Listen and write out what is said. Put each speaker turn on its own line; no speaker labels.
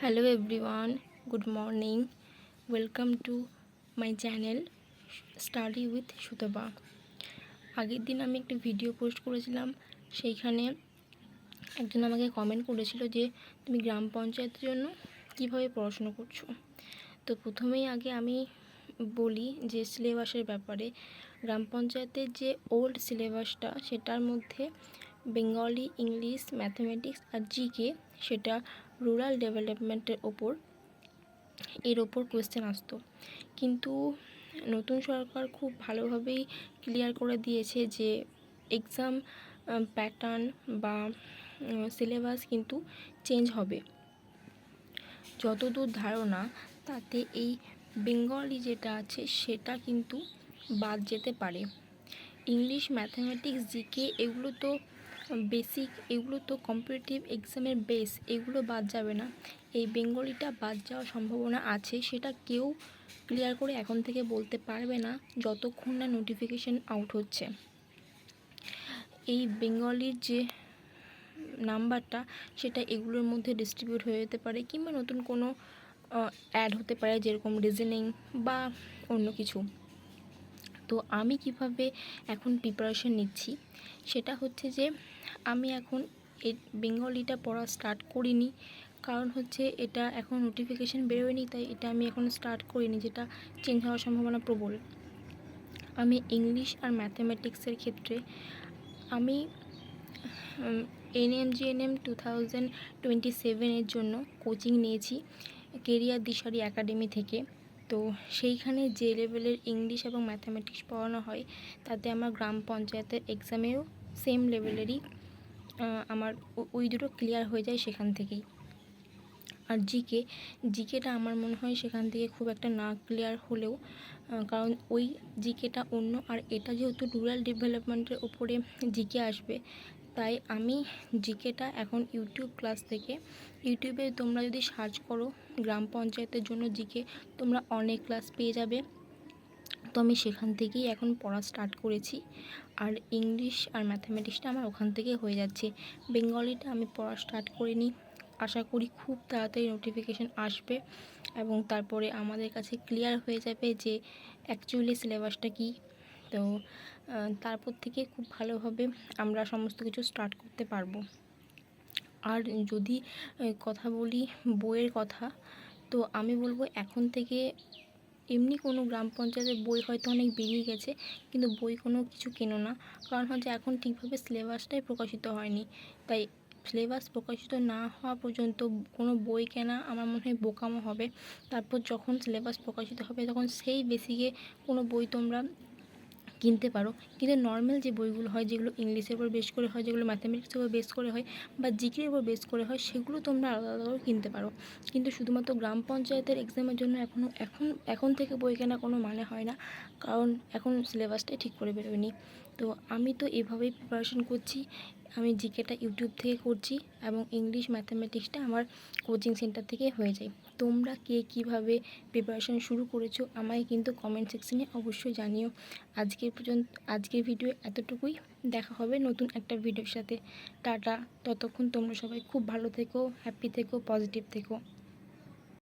Hello everyone, good morning. Welcome to my channel Study with Shutaba. আগের দিন আমি একটা ভিডিও পোস্ট করেছিলাম, সেইখানে একজন আমাকে কমেন্ট করেছিল যে তুমি গ্রাম পঞ্চায়েতের জন্য কিভাবে পড়াশোনা করছো। তো প্রথমেই আগে আমি বলি যে সিলেবাসের ব্যাপারে। গ্রাম পঞ্চায়েতের যে ওল্ড সিলেবাসটা, সেটার মধ্যে বেঙ্গলি, ইংলিশ, ম্যাথমেটিক্স আর জিকে, সেটা রুরাল ডেভেলপমেন্টের এর ওপর কোয়েশ্চেন আসতো। কিন্তু নতুন সরকার খুব ভালোভাবেই ক্লিয়ার করে দিয়েছে যে এক্সাম প্যাটার্ন বা সিলেবাস কিন্তু চেঞ্জ হবে। যতদূর ধারণা, তাতে এই বেঙ্গলি যেটা আছে সেটা কিন্তু বাদ যেতে পারে। ইংলিশ, ম্যাথামেটিক্স, জিকে এগুলো তো বেসিক, এগুলো তো কম্পিটিটিভ এক্সামের বেস, এগুলো বাদ যাবে না। এই বেঙ্গলিটা বাদ যাওয়ার সম্ভাবনা আছে, সেটা কেউ ক্লিয়ার করে এখন থেকে বলতে পারবে না যতক্ষণ না নোটিফিকেশান আউট হচ্ছে। এই বেঙ্গলির যে নাম্বারটা, সেটা এগুলোর মধ্যে ডিস্ট্রিবিউট হয়ে যেতে পারে, কিংবা নতুন কোনো অ্যাড হতে পারে, যেরকম রিজনিং বা অন্য কিছু। তো আমি কিভাবে এখন প্রিপারেশন নিচ্ছি সেটা হচ্ছে যে আমি এখন এই বেঙ্গলিটা পড়া স্টার্ট করিনি, কারণ হচ্ছে এটা এখন নোটিফিকেশান বেরোয়নি, তাই এটা আমি এখন স্টার্ট করিনি, যেটা চেঞ্জ হওয়ার সম্ভাবনা প্রবল। আমি ইংলিশ আর ম্যাথামেটিক্সের ক্ষেত্রে আমি NMGNM 2027 জন্য কোচিং নিয়েছি কেরিয়ার দিশারি একাডেমি থেকে। তো সেইখানে যে লেভেলের ইংলিশ এবং ম্যাথামেটিক্স পড়ানো হয়, তাতে আমার গ্রাম পঞ্চায়েতের এক্সামেও সেম লেভেলেরই আমার ওই দুটো ক্লিয়ার হয়ে যায় সেখান থেকেই। আর জিকেটা আমার মনে হয় সেখান থেকে খুব একটা না ক্লিয়ার হলেও, কারণ ওই জিকেটা অন্য, আর এটা যেহেতু রুরাল ডেভেলপমেন্টের ওপরে জিকে আসবে, তাই আমি জিকেটা এখন ইউটিউব ক্লাস থেকে, ইউটিউবে তোমরা যদি সার্চ করো গ্রাম পঞ্চায়েতের জন্য জিকে, তোমরা অনেক ক্লাস পেয়ে যাবে। তো আমি সেখান থেকেই এখন পড়া স্টার্ট করেছি। আর ইংলিশ আর ম্যাথামেটিক্সটা আমার ওখান থেকে হয়ে যাচ্ছে। বেঙ্গলিটা আমি পড়া স্টার্ট করিনি। আশা করি খুব তাড়াতাড়ি নোটিফিকেশান আসবে এবং তারপরে আমাদের কাছে ক্লিয়ার হয়ে যাবে যে অ্যাকচুয়ালি সিলেবাসটা কী। তো তারপর থেকে খুব ভালোভাবে আমরা সমস্ত কিছু স্টার্ট করতে পারবো। আর যদি কথা বলি বইয়ের কথা, তো আমি বলবো এখন থেকে এমনি কোনো গ্রাম পঞ্চায়েতের বই হয়তো অনেক বেরিয়ে গেছে, কিন্তু বই কোনো কিছু কেনো না, কারণ হচ্ছে এখন ঠিকভাবে সিলেবাসটাই প্রকাশিত হয়নি। তাই সিলেবাস প্রকাশিত না হওয়া পর্যন্ত কোনো বই কেনা আমার মনে হয় বোকামো হবে। তারপর যখন সিলেবাস প্রকাশিত হবে, তখন সেই বেসিকে কোনো বই তোমরা কিনতে পারো। কিন্তু নর্মাল যে বইগুলো হয়, যেগুলো ইংলিশের উপর বেস করে হয়, যেগুলো ম্যাথামেটিক্সের উপর বেস করে হয় বা জিকের উপর বেস করে হয়, সেগুলো তোমরা আলাদা আলাদা করে কিনতে পারো। কিন্তু শুধুমাত্র গ্রাম পঞ্চায়েতের এক্সামের জন্য এখন থেকে বই কেনা কোনো মানে হয় না, কারণ এখন সিলেবাসটাই ঠিক করে বেরোয়নি। তো আমি তো এভাবেই প্রিপারেশন করছি। আমি জিকেটা ইউটিউব থেকে করছি এবং ইংলিশ ম্যাথামেটিক্সটা আমার কোচিং সেন্টার থেকে হয়ে যায়। তোমরা কে কীভাবে প্রিপারেশন শুরু করেছো আমায় কিন্তু কমেন্ট সেকশনে অবশ্যই জানিও। আজকের ভিডিও এতটুকুই। দেখা হবে নতুন একটা ভিডিওর সাথে। টাটা। ততক্ষণ তোমরা সবাই খুব ভালো থেকো, হ্যাপি থেকো, পজিটিভ থেকো।